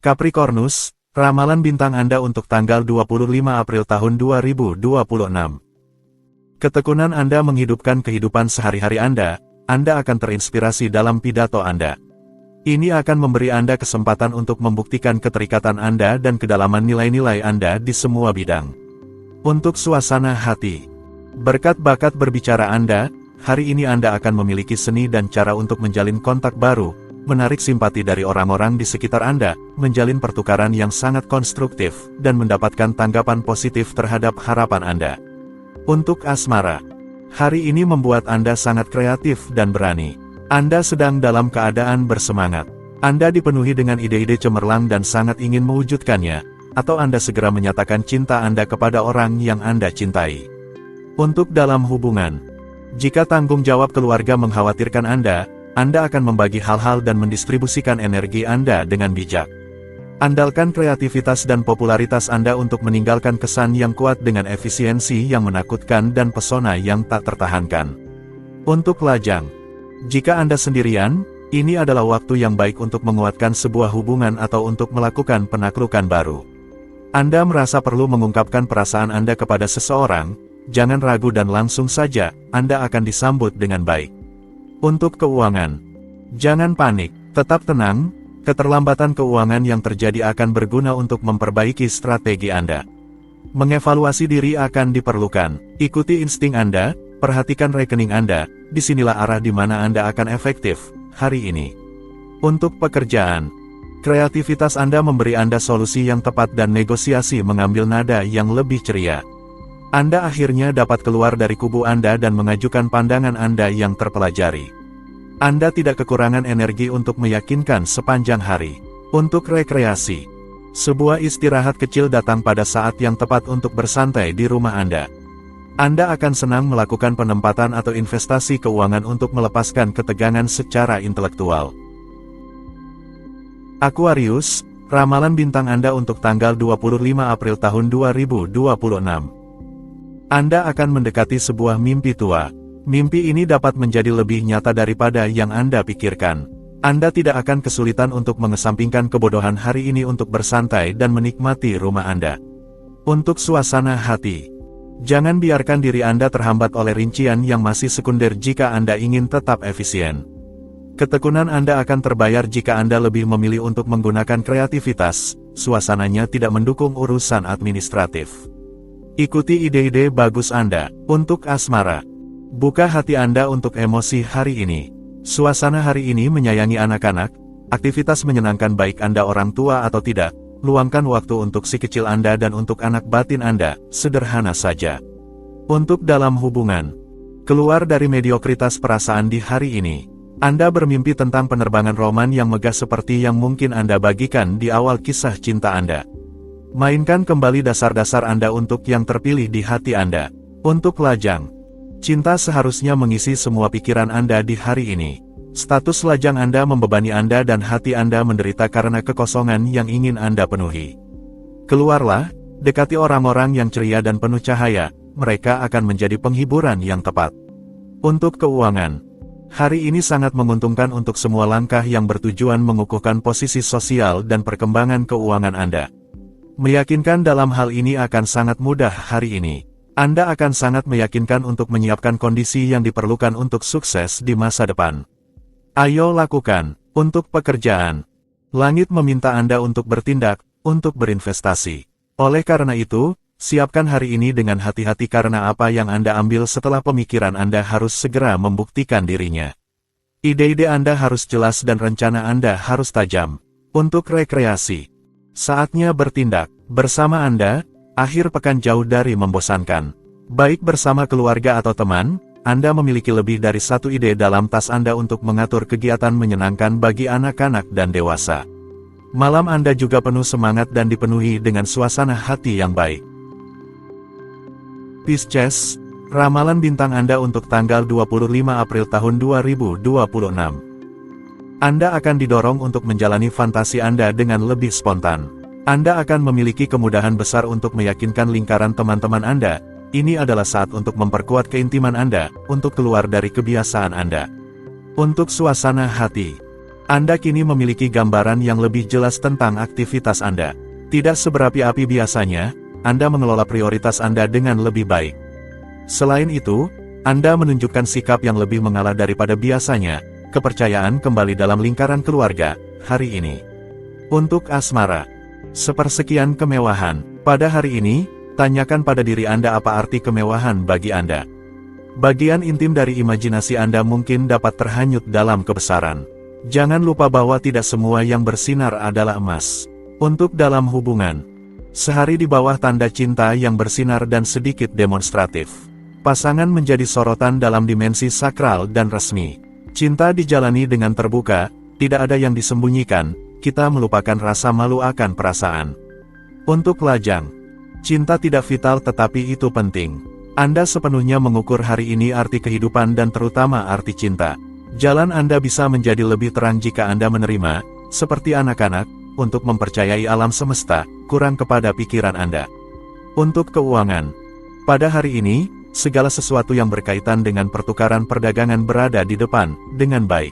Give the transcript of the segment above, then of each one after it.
Capricornus, ramalan bintang Anda untuk tanggal 25 April tahun 2026. Ketekunan Anda menghidupkan kehidupan sehari-hari Anda akan terinspirasi dalam pidato Anda. Ini akan memberi Anda kesempatan untuk membuktikan keterikatan Anda dan kedalaman nilai-nilai Anda di semua bidang. Untuk suasana hati, berkat bakat berbicara Anda, hari ini Anda akan memiliki seni dan cara untuk menjalin kontak baru, menarik simpati dari orang-orang di sekitar Anda, menjalin pertukaran yang sangat konstruktif, dan mendapatkan tanggapan positif terhadap harapan Anda. Untuk asmara, hari ini membuat Anda sangat kreatif dan berani. Anda sedang dalam keadaan bersemangat. Anda dipenuhi dengan ide-ide cemerlang dan sangat ingin mewujudkannya, atau Anda segera menyatakan cinta Anda kepada orang yang Anda cintai. Untuk dalam hubungan, jika tanggung jawab keluarga mengkhawatirkan Anda akan membagi hal-hal dan mendistribusikan energi Anda dengan bijak. Andalkan kreativitas dan popularitas Anda untuk meninggalkan kesan yang kuat dengan efisiensi yang menakutkan dan pesona yang tak tertahankan. Untuk lajang, jika Anda sendirian, ini adalah waktu yang baik untuk menguatkan sebuah hubungan atau untuk melakukan penaklukan baru. Anda merasa perlu mengungkapkan perasaan Anda kepada seseorang, jangan ragu dan langsung saja, Anda akan disambut dengan baik. Untuk keuangan, jangan panik, tetap tenang, keterlambatan keuangan yang terjadi akan berguna untuk memperbaiki strategi Anda. Mengevaluasi diri akan diperlukan, ikuti insting Anda, perhatikan rekening Anda, disinilah arah di mana Anda akan efektif, hari ini. Untuk pekerjaan, kreativitas Anda memberi Anda solusi yang tepat dan negosiasi mengambil nada yang lebih ceria. Anda akhirnya dapat keluar dari kubu Anda dan mengajukan pandangan Anda yang terpelajari. Anda tidak kekurangan energi untuk meyakinkan sepanjang hari. Untuk rekreasi, sebuah istirahat kecil datang pada saat yang tepat untuk bersantai di rumah Anda. Anda akan senang melakukan penempatan atau investasi keuangan untuk melepaskan ketegangan secara intelektual. Aquarius, ramalan bintang Anda untuk tanggal 25 April tahun 2026. Anda akan mendekati sebuah mimpi tua. Mimpi ini dapat menjadi lebih nyata daripada yang Anda pikirkan. Anda tidak akan kesulitan untuk mengesampingkan kebodohan hari ini untuk bersantai dan menikmati rumah Anda. Untuk suasana hati, jangan biarkan diri Anda terhambat oleh rincian yang masih sekunder jika Anda ingin tetap efisien. Ketekunan Anda akan terbayar jika Anda lebih memilih untuk menggunakan kreativitas, suasananya tidak mendukung urusan administratif. Ikuti ide-ide bagus Anda. Untuk asmara, buka hati Anda untuk emosi hari ini. Suasana hari ini menyayangi anak-anak, aktivitas menyenangkan baik Anda orang tua atau tidak, luangkan waktu untuk si kecil Anda dan untuk anak batin Anda, sederhana saja. Untuk dalam hubungan, keluar dari mediokritas perasaan di hari ini. Anda bermimpi tentang penerbangan roman yang megah seperti yang mungkin Anda bagikan di awal kisah cinta Anda. Mainkan kembali dasar-dasar Anda untuk yang terpilih di hati Anda. Untuk lajang, cinta seharusnya mengisi semua pikiran Anda di hari ini. Status lajang Anda membebani Anda dan hati Anda menderita karena kekosongan yang ingin Anda penuhi. Keluarlah, dekati orang-orang yang ceria dan penuh cahaya, mereka akan menjadi penghiburan yang tepat. Untuk keuangan, hari ini sangat menguntungkan untuk semua langkah yang bertujuan mengukuhkan posisi sosial dan perkembangan keuangan Anda. Meyakinkan dalam hal ini akan sangat mudah hari ini. Anda akan sangat meyakinkan untuk menyiapkan kondisi yang diperlukan untuk sukses di masa depan. Ayo lakukan. Untuk pekerjaan, langit meminta Anda untuk bertindak, untuk berinvestasi. Oleh karena itu, siapkan hari ini dengan hati-hati karena apa yang Anda ambil setelah pemikiran Anda harus segera membuktikan dirinya. Ide-ide Anda harus jelas dan rencana Anda harus tajam. Untuk rekreasi, saatnya bertindak. Bersama Anda, akhir pekan jauh dari membosankan. Baik bersama keluarga atau teman, Anda memiliki lebih dari satu ide dalam tas Anda untuk mengatur kegiatan menyenangkan bagi anak-anak dan dewasa. Malam Anda juga penuh semangat dan dipenuhi dengan suasana hati yang baik. Pisces, ramalan bintang Anda untuk tanggal 25 April tahun 2026. Anda akan didorong untuk menjalani fantasi Anda dengan lebih spontan. Anda akan memiliki kemudahan besar untuk meyakinkan lingkaran teman-teman Anda. Ini adalah saat untuk memperkuat keintiman Anda, untuk keluar dari kebiasaan Anda. Untuk suasana hati, Anda kini memiliki gambaran yang lebih jelas tentang aktivitas Anda. Tidak seberapi-api biasanya, Anda mengelola prioritas Anda dengan lebih baik. Selain itu, Anda menunjukkan sikap yang lebih mengalah daripada biasanya, kepercayaan kembali dalam lingkaran keluarga, hari ini. Untuk asmara, sepersekian kemewahan. Pada hari ini, tanyakan pada diri Anda apa arti kemewahan bagi Anda. Bagian intim dari imajinasi Anda mungkin dapat terhanyut dalam kebesaran. Jangan lupa bahwa tidak semua yang bersinar adalah emas. Untuk dalam hubungan, sehari di bawah tanda cinta yang bersinar dan sedikit demonstratif. Pasangan menjadi sorotan dalam dimensi sakral dan resmi. Cinta dijalani dengan terbuka, tidak ada yang disembunyikan, kita melupakan rasa malu akan perasaan. Untuk lajang, cinta tidak vital tetapi itu penting. Anda sepenuhnya mengukur hari ini arti kehidupan dan terutama arti cinta. Jalan Anda bisa menjadi lebih terang jika Anda menerima, seperti anak-anak, untuk mempercayai alam semesta, kurang kepada pikiran Anda. Untuk keuangan, pada hari ini, segala sesuatu yang berkaitan dengan pertukaran perdagangan berada di depan, dengan baik.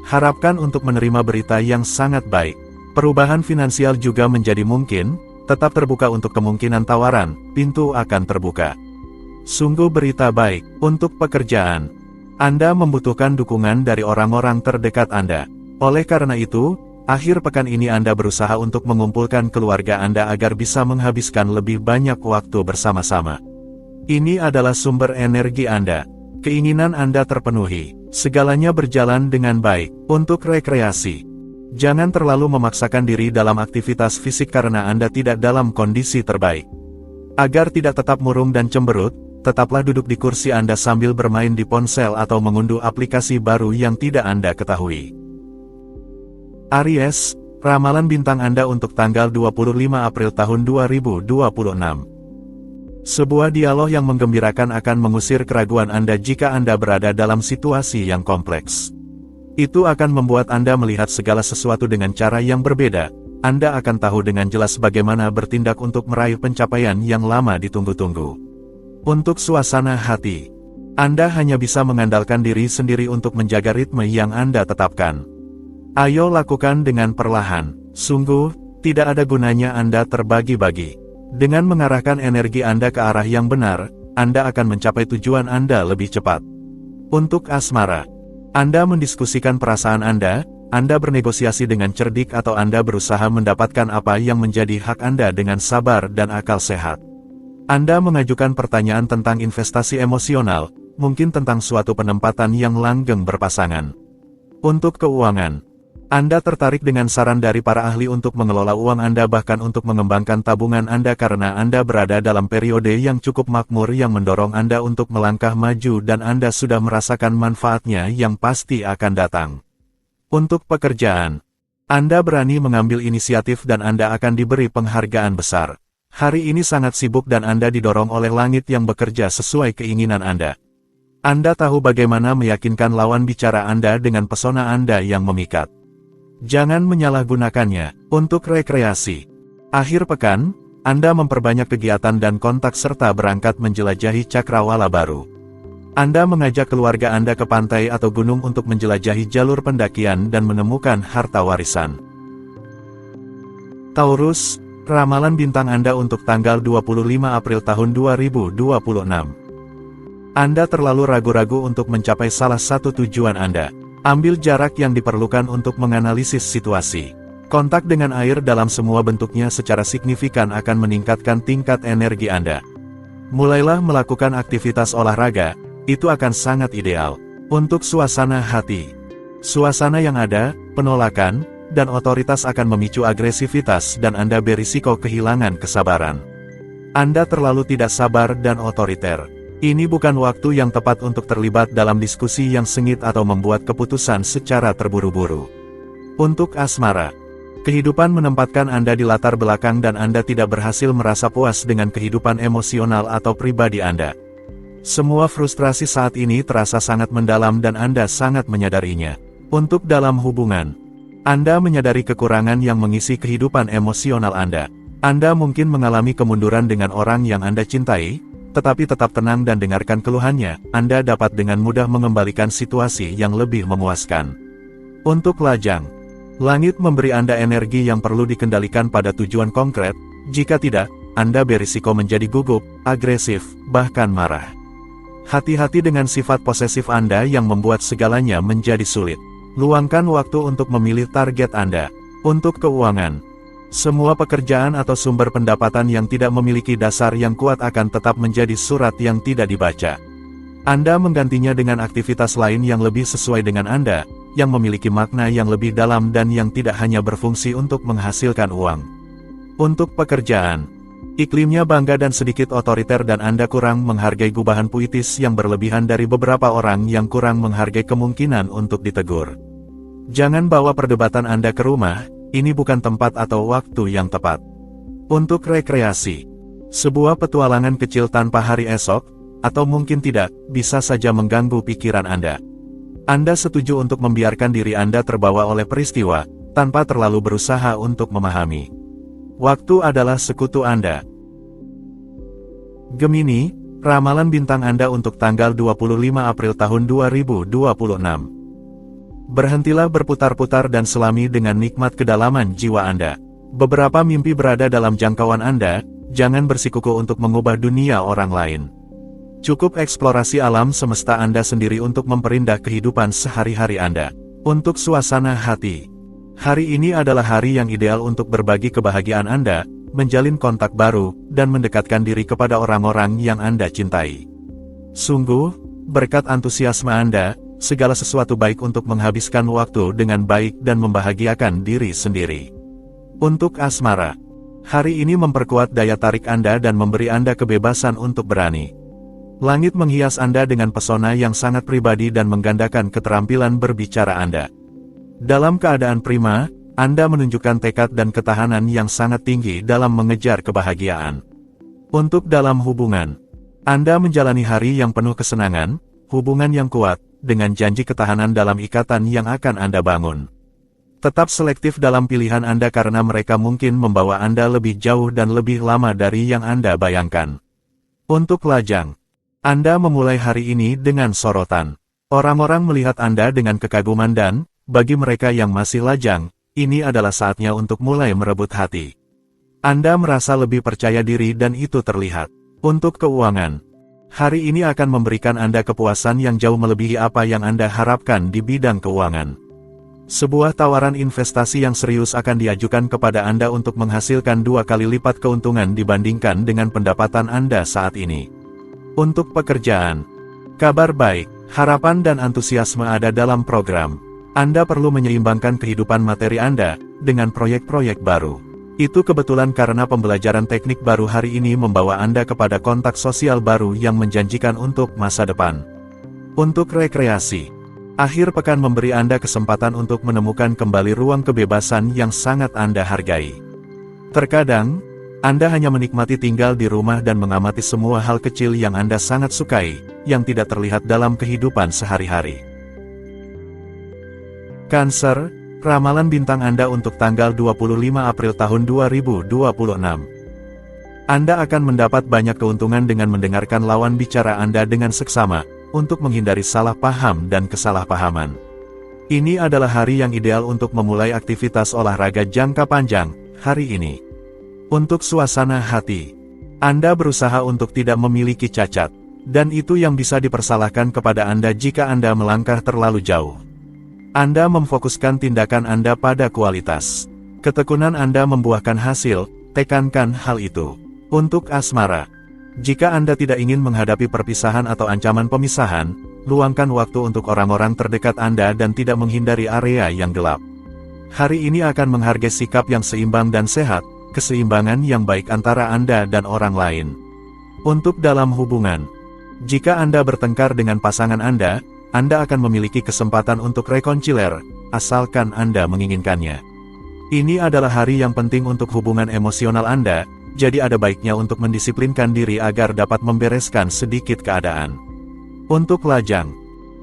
Harapkan untuk menerima berita yang sangat baik. Perubahan finansial juga menjadi mungkin, tetap terbuka untuk kemungkinan tawaran, pintu akan terbuka. Sungguh berita baik, untuk pekerjaan. Anda membutuhkan dukungan dari orang-orang terdekat Anda. Oleh karena itu, akhir pekan ini Anda berusaha untuk mengumpulkan keluarga Anda agar bisa menghabiskan lebih banyak waktu bersama-sama. Ini adalah sumber energi Anda. Keinginan Anda terpenuhi. Segalanya berjalan dengan baik. Untuk rekreasi, jangan terlalu memaksakan diri dalam aktivitas fisik karena Anda tidak dalam kondisi terbaik. Agar tidak tetap murung dan cemberut, tetaplah duduk di kursi Anda sambil bermain di ponsel atau mengunduh aplikasi baru yang tidak Anda ketahui. Aries, ramalan bintang Anda untuk tanggal 25 April tahun 2026. Sebuah dialog yang menggembirakan akan mengusir keraguan Anda jika Anda berada dalam situasi yang kompleks. Itu akan membuat Anda melihat segala sesuatu dengan cara yang berbeda. Anda akan tahu dengan jelas bagaimana bertindak untuk meraih pencapaian yang lama ditunggu-tunggu. Untuk suasana hati, Anda hanya bisa mengandalkan diri sendiri untuk menjaga ritme yang Anda tetapkan. Ayo lakukan dengan perlahan. Sungguh, tidak ada gunanya Anda terbagi-bagi. Dengan mengarahkan energi Anda ke arah yang benar, Anda akan mencapai tujuan Anda lebih cepat. Untuk asmara, Anda mendiskusikan perasaan Anda bernegosiasi dengan cerdik atau Anda berusaha mendapatkan apa yang menjadi hak Anda dengan sabar dan akal sehat. Anda mengajukan pertanyaan tentang investasi emosional, mungkin tentang suatu penempatan yang langgeng berpasangan. Untuk keuangan, Anda tertarik dengan saran dari para ahli untuk mengelola uang Anda bahkan untuk mengembangkan tabungan Anda karena Anda berada dalam periode yang cukup makmur yang mendorong Anda untuk melangkah maju dan Anda sudah merasakan manfaatnya yang pasti akan datang. Untuk pekerjaan, Anda berani mengambil inisiatif dan Anda akan diberi penghargaan besar. Hari ini sangat sibuk dan Anda didorong oleh langit yang bekerja sesuai keinginan Anda. Anda tahu bagaimana meyakinkan lawan bicara Anda dengan pesona Anda yang memikat. Jangan menyalahgunakannya. Untuk rekreasi, akhir pekan, Anda memperbanyak kegiatan dan kontak serta berangkat menjelajahi cakrawala baru. Anda mengajak keluarga Anda ke pantai atau gunung untuk menjelajahi jalur pendakian dan menemukan harta warisan. Taurus, ramalan bintang Anda untuk tanggal 25 April tahun 2026. Anda terlalu ragu-ragu untuk mencapai salah satu tujuan Anda. Ambil jarak yang diperlukan untuk menganalisis situasi. Kontak dengan air dalam semua bentuknya secara signifikan akan meningkatkan tingkat energi Anda. Mulailah melakukan aktivitas olahraga, itu akan sangat ideal. Untuk suasana hati, suasana yang ada, penolakan, dan otoritas akan memicu agresivitas dan Anda berisiko kehilangan kesabaran. Anda terlalu tidak sabar dan otoriter. Ini bukan waktu yang tepat untuk terlibat dalam diskusi yang sengit atau membuat keputusan secara terburu-buru. Untuk asmara, kehidupan menempatkan Anda di latar belakang dan Anda tidak berhasil merasa puas dengan kehidupan emosional atau pribadi Anda. Semua frustrasi saat ini terasa sangat mendalam dan Anda sangat menyadarinya. Untuk dalam hubungan, Anda menyadari kekurangan yang mengisi kehidupan emosional Anda. Anda mungkin mengalami kemunduran dengan orang yang Anda cintai, tetapi tetap tenang dan dengarkan keluhannya, Anda dapat dengan mudah mengembalikan situasi yang lebih memuaskan. Untuk lajang, langit memberi Anda energi yang perlu dikendalikan pada tujuan konkret. Jika tidak, Anda berisiko menjadi gugup, agresif, bahkan marah. Hati-hati dengan sifat posesif Anda yang membuat segalanya menjadi sulit. Luangkan waktu untuk memilih target Anda. Untuk keuangan, semua pekerjaan atau sumber pendapatan yang tidak memiliki dasar yang kuat akan tetap menjadi surat yang tidak dibaca. Anda menggantinya dengan aktivitas lain yang lebih sesuai dengan Anda, yang memiliki makna yang lebih dalam dan yang tidak hanya berfungsi untuk menghasilkan uang. Untuk pekerjaan, iklimnya bangga dan sedikit otoriter dan Anda kurang menghargai gubahan puitis yang berlebihan dari beberapa orang yang kurang menghargai kemungkinan untuk ditegur. Jangan bawa perdebatan Anda ke rumah. Ini bukan tempat atau waktu yang tepat. Untuk rekreasi, sebuah petualangan kecil tanpa hari esok, atau mungkin tidak, bisa saja mengganggu pikiran Anda. Anda setuju untuk membiarkan diri Anda terbawa oleh peristiwa, tanpa terlalu berusaha untuk memahami. Waktu adalah sekutu Anda. Gemini, ramalan bintang Anda untuk tanggal 25 April tahun 2026. Berhentilah berputar-putar dan selami dengan nikmat kedalaman jiwa Anda. Beberapa mimpi berada dalam jangkauan Anda, jangan bersikukuh untuk mengubah dunia orang lain. Cukup eksplorasi alam semesta Anda sendiri untuk memperindah kehidupan sehari-hari Anda. Untuk suasana hati, hari ini adalah hari yang ideal untuk berbagi kebahagiaan Anda, menjalin kontak baru, dan mendekatkan diri kepada orang-orang yang Anda cintai. Sungguh, berkat antusiasme Anda, segala sesuatu baik untuk menghabiskan waktu dengan baik dan membahagiakan diri sendiri. Untuk asmara, hari ini memperkuat daya tarik Anda dan memberi Anda kebebasan untuk berani. Langit menghias Anda dengan pesona yang sangat pribadi dan menggandakan keterampilan berbicara Anda. Dalam keadaan prima, Anda menunjukkan tekad dan ketahanan yang sangat tinggi dalam mengejar kebahagiaan. Untuk dalam hubungan, Anda menjalani hari yang penuh kesenangan, hubungan yang kuat, dengan janji ketahanan dalam ikatan yang akan Anda bangun. Tetap selektif dalam pilihan Anda karena mereka mungkin membawa Anda lebih jauh dan lebih lama dari yang Anda bayangkan. Untuk lajang, Anda memulai hari ini dengan sorotan. Orang-orang melihat Anda dengan kekaguman dan, bagi mereka yang masih lajang, ini adalah saatnya untuk mulai merebut hati. Anda merasa lebih percaya diri dan itu terlihat. Untuk keuangan, hari ini akan memberikan Anda kepuasan yang jauh melebihi apa yang Anda harapkan di bidang keuangan. Sebuah tawaran investasi yang serius akan diajukan kepada Anda untuk menghasilkan 2 kali lipat keuntungan dibandingkan dengan pendapatan Anda saat ini. Untuk pekerjaan, kabar baik, harapan dan antusiasme ada dalam program. Anda perlu menyeimbangkan kehidupan materi Anda dengan proyek-proyek baru. Itu kebetulan karena pembelajaran teknik baru hari ini membawa Anda kepada kontak sosial baru yang menjanjikan untuk masa depan. Untuk rekreasi, akhir pekan memberi Anda kesempatan untuk menemukan kembali ruang kebebasan yang sangat Anda hargai. Terkadang, Anda hanya menikmati tinggal di rumah dan mengamati semua hal kecil yang Anda sangat sukai, yang tidak terlihat dalam kehidupan sehari-hari. Cancer, ramalan bintang Anda untuk tanggal 25 April tahun 2026. Anda akan mendapat banyak keuntungan dengan mendengarkan lawan bicara Anda dengan seksama, untuk menghindari salah paham dan kesalahpahaman. Ini adalah hari yang ideal untuk memulai aktivitas olahraga jangka panjang, hari ini. Untuk suasana hati, Anda berusaha untuk tidak memiliki cacat, dan itu yang bisa dipersalahkan kepada Anda jika Anda melangkah terlalu jauh. Anda memfokuskan tindakan Anda pada kualitas. Ketekunan Anda membuahkan hasil, tekankan hal itu. Untuk asmara, jika Anda tidak ingin menghadapi perpisahan atau ancaman pemisahan, luangkan waktu untuk orang-orang terdekat Anda dan tidak menghindari area yang gelap. Hari ini akan menghargai sikap yang seimbang dan sehat, keseimbangan yang baik antara Anda dan orang lain. Untuk dalam hubungan, jika Anda bertengkar dengan pasangan Anda akan memiliki kesempatan untuk rekonsiler, asalkan Anda menginginkannya. Ini adalah hari yang penting untuk hubungan emosional Anda, jadi ada baiknya untuk mendisiplinkan diri agar dapat membereskan sedikit keadaan. Untuk lajang,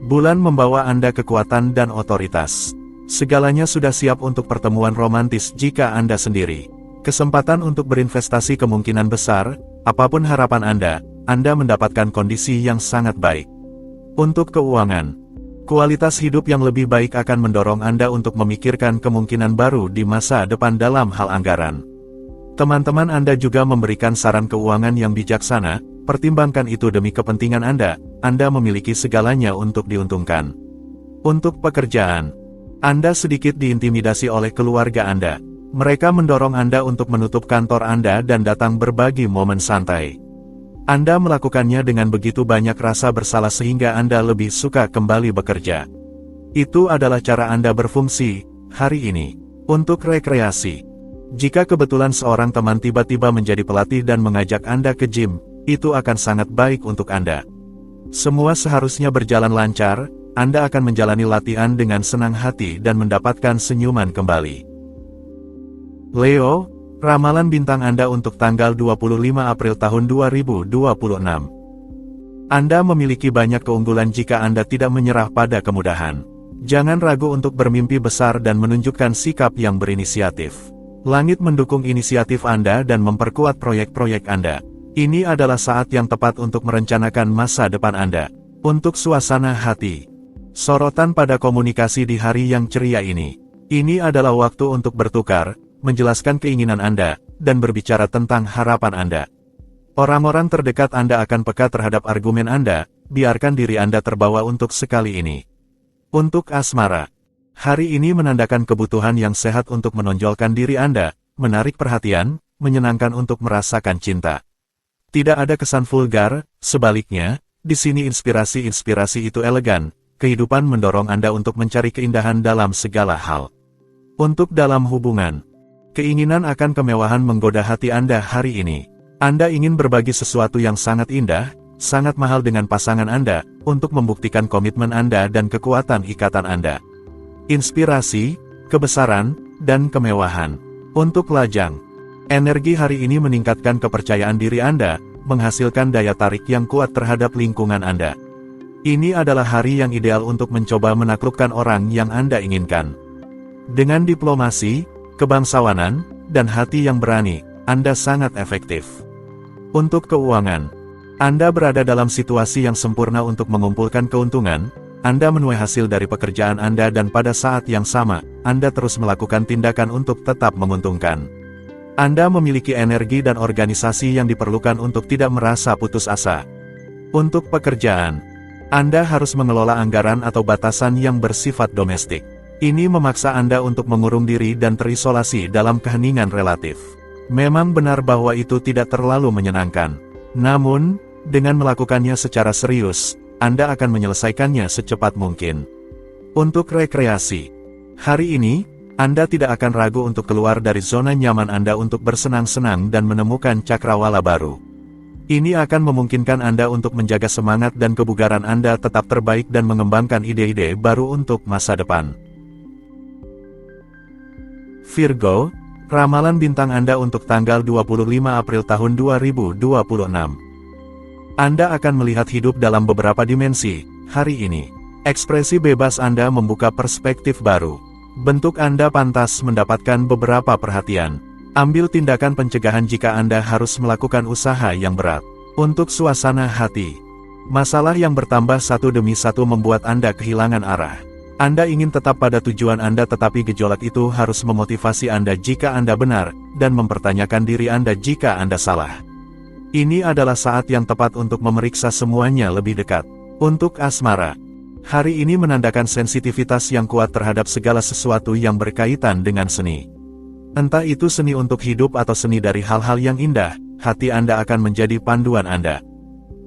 bulan membawa Anda kekuatan dan otoritas. Segalanya sudah siap untuk pertemuan romantis jika Anda sendiri. Kesempatan untuk berinvestasi kemungkinan besar, apapun harapan Anda mendapatkan kondisi yang sangat baik. Untuk keuangan, Kualitas hidup yang lebih baik akan mendorong Anda untuk memikirkan kemungkinan baru di masa depan dalam hal anggaran. Teman-teman Anda juga memberikan saran keuangan yang bijaksana, pertimbangkan itu demi kepentingan Anda memiliki segalanya untuk diuntungkan. Untuk pekerjaan, Anda sedikit diintimidasi oleh keluarga Anda. Mereka mendorong Anda untuk menutup kantor Anda dan datang berbagi momen santai. Anda melakukannya dengan begitu banyak rasa bersalah sehingga Anda lebih suka kembali bekerja. Itu adalah cara Anda berfungsi hari ini. Untuk rekreasi, jika kebetulan seorang teman tiba-tiba menjadi pelatih dan mengajak Anda ke gym, itu akan sangat baik untuk Anda. Semua seharusnya berjalan lancar, Anda akan menjalani latihan dengan senang hati dan mendapatkan senyuman kembali. Leo, ramalan bintang Anda untuk tanggal 25 April tahun 2026. Anda memiliki banyak keunggulan jika Anda tidak menyerah pada kemudahan. Jangan ragu untuk bermimpi besar dan menunjukkan sikap yang berinisiatif. Langit mendukung inisiatif Anda dan memperkuat proyek-proyek Anda. Ini adalah saat yang tepat untuk merencanakan masa depan Anda. Untuk suasana hati, sorotan pada komunikasi di hari yang ceria ini. Ini adalah waktu untuk bertukar, menjelaskan keinginan Anda, dan berbicara tentang harapan Anda. Orang-orang terdekat Anda akan peka terhadap argumen Anda, biarkan diri Anda terbawa untuk sekali ini. Untuk asmara, hari ini menandakan kebutuhan yang sehat untuk menonjolkan diri Anda, menarik perhatian, menyenangkan untuk merasakan cinta. Tidak ada kesan vulgar, sebaliknya, di sini inspirasi-inspirasi itu elegan, kehidupan mendorong Anda untuk mencari keindahan dalam segala hal. Untuk dalam hubungan, keinginan akan kemewahan menggoda hati Anda hari ini. Anda ingin berbagi sesuatu yang sangat indah, sangat mahal dengan pasangan Anda, untuk membuktikan komitmen Anda dan kekuatan ikatan Anda. Inspirasi, kebesaran, dan kemewahan. Untuk lajang, energi hari ini meningkatkan kepercayaan diri Anda, menghasilkan daya tarik yang kuat terhadap lingkungan Anda. Ini adalah hari yang ideal untuk mencoba menaklukkan orang yang Anda inginkan. Dengan diplomasi, kebangsawanan, dan hati yang berani, Anda sangat efektif. Untuk keuangan, Anda berada dalam situasi yang sempurna untuk mengumpulkan keuntungan, Anda menuai hasil dari pekerjaan Anda dan pada saat yang sama, Anda terus melakukan tindakan untuk tetap menguntungkan. Anda memiliki energi dan organisasi yang diperlukan untuk tidak merasa putus asa. Untuk pekerjaan, Anda harus mengelola anggaran atau batasan yang bersifat domestik. Ini memaksa Anda untuk mengurung diri dan terisolasi dalam keheningan relatif. Memang benar bahwa itu tidak terlalu menyenangkan. Namun, dengan melakukannya secara serius, Anda akan menyelesaikannya secepat mungkin. Untuk rekreasi, hari ini, Anda tidak akan ragu untuk keluar dari zona nyaman Anda untuk bersenang-senang dan menemukan cakrawala baru. Ini akan memungkinkan Anda untuk menjaga semangat dan kebugaran Anda tetap terbaik dan mengembangkan ide-ide baru untuk masa depan. Virgo, ramalan bintang Anda untuk tanggal 25 April tahun 2026. Anda akan melihat hidup dalam beberapa dimensi, hari ini. Ekspresi bebas Anda membuka perspektif baru. Bentuk Anda pantas mendapatkan beberapa perhatian. Ambil tindakan pencegahan jika Anda harus melakukan usaha yang berat. Untuk suasana hati, masalah yang bertambah satu demi satu membuat Anda kehilangan arah. Anda ingin tetap pada tujuan Anda tetapi gejolak itu harus memotivasi Anda jika Anda benar, dan mempertanyakan diri Anda jika Anda salah. Ini adalah saat yang tepat untuk memeriksa semuanya lebih dekat. Untuk asmara, hari ini menandakan sensitivitas yang kuat terhadap segala sesuatu yang berkaitan dengan seni. Entah itu seni untuk hidup atau seni dari hal-hal yang indah, hati Anda akan menjadi panduan Anda.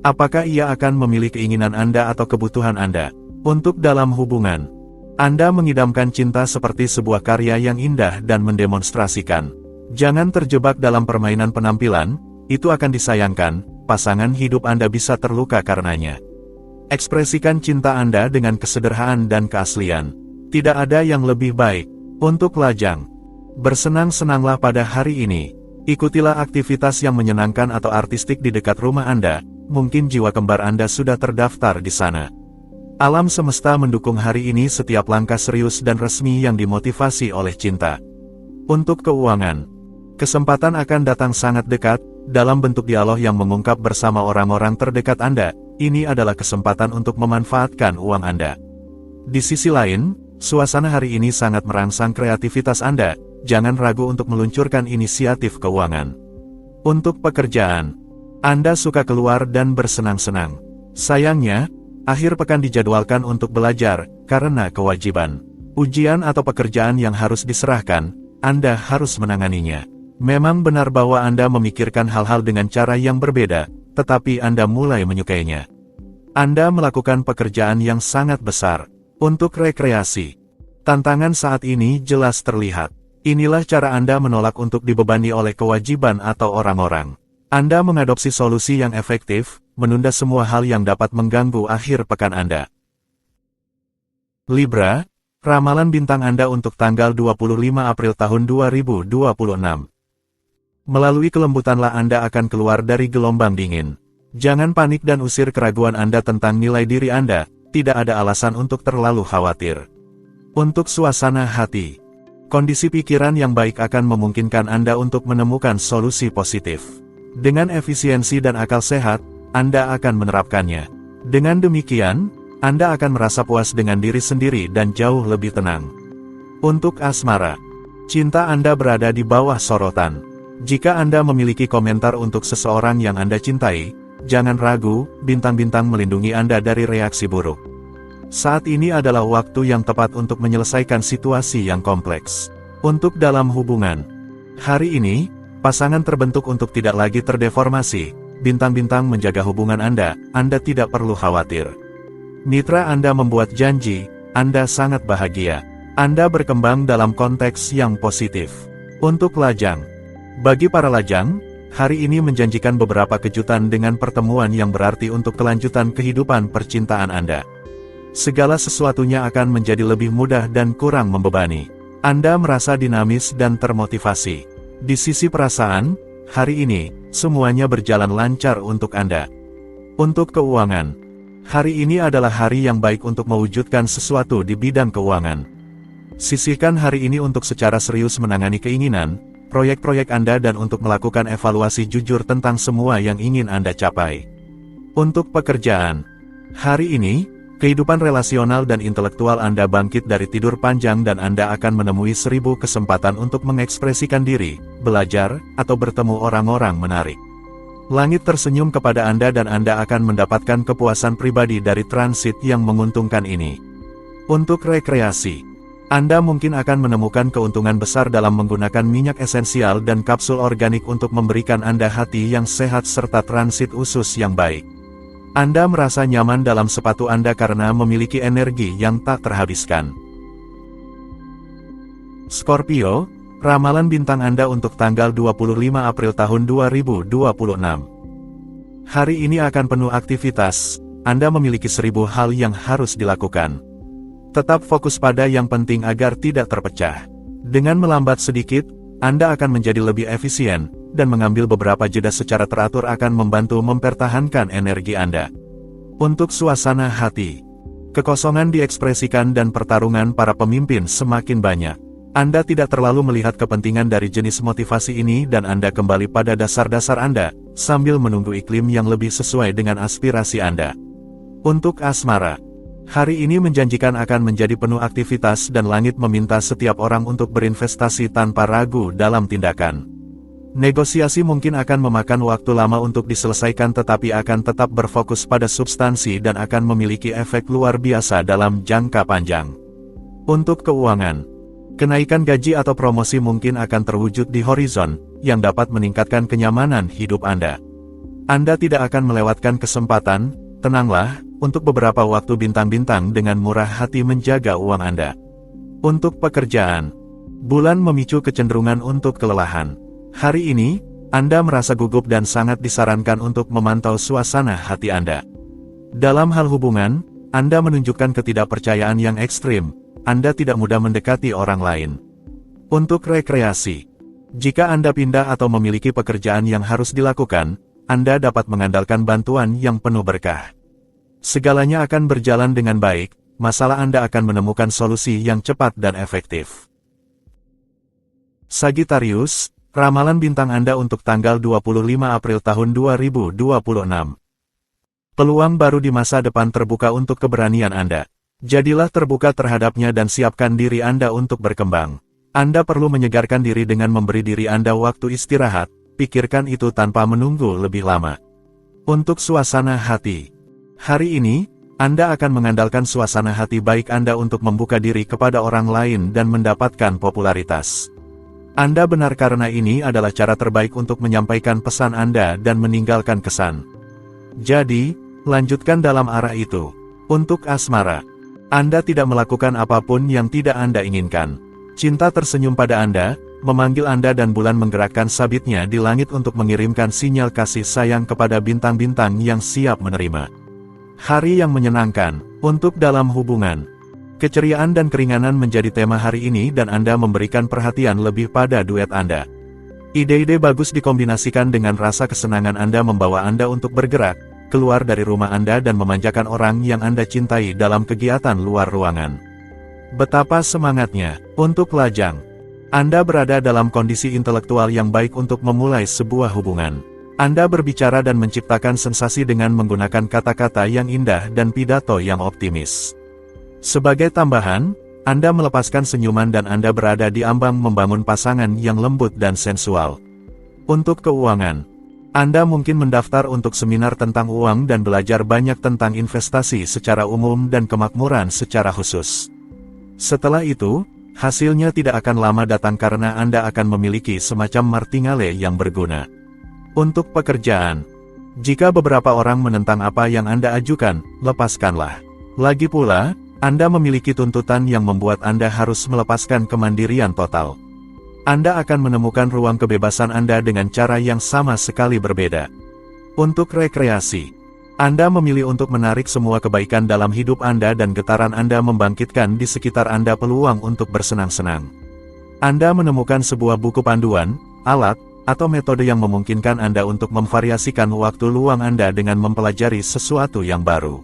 Apakah ia akan memilih keinginan Anda atau kebutuhan Anda? Untuk dalam hubungan, Anda mengidamkan cinta seperti sebuah karya yang indah dan mendemonstrasikan. Jangan terjebak dalam permainan penampilan, itu akan disayangkan, pasangan hidup Anda bisa terluka karenanya. Ekspresikan cinta Anda dengan kesederhanaan dan keaslian. Tidak ada yang lebih baik. Untuk lajang, bersenang-senanglah pada hari ini. Ikutilah aktivitas yang menyenangkan atau artistik di dekat rumah Anda, mungkin jiwa kembar Anda sudah terdaftar di sana. Alam semesta mendukung hari ini setiap langkah serius dan resmi yang dimotivasi oleh cinta. Untuk keuangan, kesempatan akan datang sangat dekat, dalam bentuk dialog yang mengungkap bersama orang-orang terdekat Anda. Ini adalah kesempatan untuk memanfaatkan uang Anda. Di sisi lain, suasana hari ini sangat merangsang kreativitas Anda, jangan ragu untuk meluncurkan inisiatif keuangan. Untuk pekerjaan, Anda suka keluar dan bersenang-senang. Sayangnya, akhir pekan dijadwalkan untuk belajar, karena kewajiban. Ujian atau pekerjaan yang harus diserahkan, Anda harus menanganinya. Memang benar bahwa Anda memikirkan hal-hal dengan cara yang berbeda, tetapi Anda mulai menyukainya. Anda melakukan pekerjaan yang sangat besar. Untuk rekreasi, tantangan saat ini jelas terlihat. Inilah cara Anda menolak untuk dibebani oleh kewajiban atau orang-orang. Anda mengadopsi solusi yang efektif, menunda semua hal yang dapat mengganggu akhir pekan Anda. Libra, ramalan bintang Anda untuk tanggal 25 April tahun 2026. Melalui kelembutanlah Anda akan keluar dari gelombang dingin. Jangan panik dan usir keraguan Anda tentang nilai diri Anda. Tidak ada alasan untuk terlalu khawatir. Untuk suasana hati, kondisi pikiran yang baik akan memungkinkan Anda untuk menemukan solusi positif. Dengan efisiensi dan akal sehat, Anda akan menerapkannya. Dengan demikian, Anda akan merasa puas dengan diri sendiri dan jauh lebih tenang. Untuk asmara, cinta Anda berada di bawah sorotan. Jika Anda memiliki komentar untuk seseorang yang Anda cintai, jangan ragu, bintang-bintang melindungi Anda dari reaksi buruk. Saat ini adalah waktu yang tepat untuk menyelesaikan situasi yang kompleks. Untuk dalam hubungan, hari ini, pasangan terbentuk untuk tidak lagi terdeformasi. Bintang-bintang menjaga hubungan Anda tidak perlu khawatir. Mitra Anda membuat janji, Anda sangat bahagia. Anda berkembang dalam konteks yang positif. Untuk lajang, bagi para lajang, hari ini menjanjikan beberapa kejutan dengan pertemuan yang berarti untuk kelanjutan kehidupan percintaan Anda. Segala sesuatunya akan menjadi lebih mudah dan kurang membebani. Anda merasa dinamis dan termotivasi. Di sisi perasaan, hari ini, semuanya berjalan lancar untuk Anda. Untuk keuangan, hari ini adalah hari yang baik untuk mewujudkan sesuatu di bidang keuangan. Sisihkan hari ini untuk secara serius menangani keinginan, proyek-proyek Anda dan untuk melakukan evaluasi jujur tentang semua yang ingin Anda capai. Untuk pekerjaan, hari ini, kehidupan relasional dan intelektual Anda bangkit dari tidur panjang dan Anda akan menemui 1000 kesempatan untuk mengekspresikan diri, belajar, atau bertemu orang-orang menarik. Langit tersenyum kepada Anda dan Anda akan mendapatkan kepuasan pribadi dari transit yang menguntungkan ini. Untuk rekreasi, Anda mungkin akan menemukan keuntungan besar dalam menggunakan minyak esensial dan kapsul organik untuk memberikan Anda hati yang sehat serta transit usus yang baik. Anda merasa nyaman dalam sepatu Anda karena memiliki energi yang tak terhabiskan. Scorpio, ramalan bintang Anda untuk tanggal 25 April tahun 2026. Hari ini akan penuh aktivitas, Anda memiliki 1000 hal yang harus dilakukan. Tetap fokus pada yang penting agar tidak terpecah. Dengan melambat sedikit, Anda akan menjadi lebih efisien, dan mengambil beberapa jeda secara teratur akan membantu mempertahankan energi Anda. Untuk suasana hati, kekosongan diekspresikan dan pertarungan para pemimpin semakin banyak. Anda tidak terlalu melihat kepentingan dari jenis motivasi ini dan Anda kembali pada dasar-dasar Anda, sambil menunggu iklim yang lebih sesuai dengan aspirasi Anda. Untuk asmara, hari ini menjanjikan akan menjadi penuh aktivitas dan langit meminta setiap orang untuk berinvestasi tanpa ragu dalam tindakan. Negosiasi mungkin akan memakan waktu lama untuk diselesaikan tetapi akan tetap berfokus pada substansi dan akan memiliki efek luar biasa dalam jangka panjang. Untuk keuangan, kenaikan gaji atau promosi mungkin akan terwujud di horizon, yang dapat meningkatkan kenyamanan hidup Anda. Anda tidak akan melewatkan kesempatan, tenanglah, untuk beberapa waktu bintang-bintang dengan murah hati menjaga uang Anda. Untuk pekerjaan, bulan memicu kecenderungan untuk kelelahan. Hari ini, Anda merasa gugup dan sangat disarankan untuk memantau suasana hati Anda. Dalam hal hubungan, Anda menunjukkan ketidakpercayaan yang ekstrim, Anda tidak mudah mendekati orang lain. Untuk rekreasi, jika Anda pindah atau memiliki pekerjaan yang harus dilakukan, Anda dapat mengandalkan bantuan yang penuh berkah. Segalanya akan berjalan dengan baik, masalah Anda akan menemukan solusi yang cepat dan efektif. Sagittarius, ramalan bintang Anda untuk tanggal 25 April tahun 2026. Peluang baru di masa depan terbuka untuk keberanian Anda. Jadilah terbuka terhadapnya dan siapkan diri Anda untuk berkembang. Anda perlu menyegarkan diri dengan memberi diri Anda waktu istirahat, pikirkan itu tanpa menunggu lebih lama. Untuk suasana hati. Hari ini, Anda akan mengandalkan suasana hati baik Anda untuk membuka diri kepada orang lain dan mendapatkan popularitas. Anda benar karena ini adalah cara terbaik untuk menyampaikan pesan Anda dan meninggalkan kesan. Jadi, lanjutkan dalam arah itu. Untuk asmara, Anda tidak melakukan apapun yang tidak Anda inginkan. Cinta tersenyum pada Anda, memanggil Anda dan bulan menggerakkan sabitnya di langit untuk mengirimkan sinyal kasih sayang kepada bintang-bintang yang siap menerima. Hari yang menyenangkan, untuk dalam hubungan. Keceriaan dan keringanan menjadi tema hari ini dan Anda memberikan perhatian lebih pada duet Anda. Ide-ide bagus dikombinasikan dengan rasa kesenangan Anda membawa Anda untuk bergerak, keluar dari rumah Anda dan memanjakan orang yang Anda cintai dalam kegiatan luar ruangan. Betapa semangatnya, untuk lajang. Anda berada dalam kondisi intelektual yang baik untuk memulai sebuah hubungan. Anda berbicara dan menciptakan sensasi dengan menggunakan kata-kata yang indah dan pidato yang optimis. Sebagai tambahan, Anda melepaskan senyuman dan Anda berada di ambang membangun pasangan yang lembut dan sensual. Untuk keuangan, Anda mungkin mendaftar untuk seminar tentang uang dan belajar banyak tentang investasi secara umum dan kemakmuran secara khusus. Setelah itu, hasilnya tidak akan lama datang karena Anda akan memiliki semacam martingale yang berguna. Untuk pekerjaan, jika beberapa orang menentang apa yang Anda ajukan, lepaskanlah. Lagi pula, Anda memiliki tuntutan yang membuat Anda harus melepaskan kemandirian total. Anda akan menemukan ruang kebebasan Anda dengan cara yang sama sekali berbeda. Untuk rekreasi, Anda memilih untuk menarik semua kebaikan dalam hidup Anda dan getaran Anda membangkitkan di sekitar Anda peluang untuk bersenang-senang. Anda menemukan sebuah buku panduan, alat, atau metode yang memungkinkan Anda untuk memvariasikan waktu luang Anda dengan mempelajari sesuatu yang baru.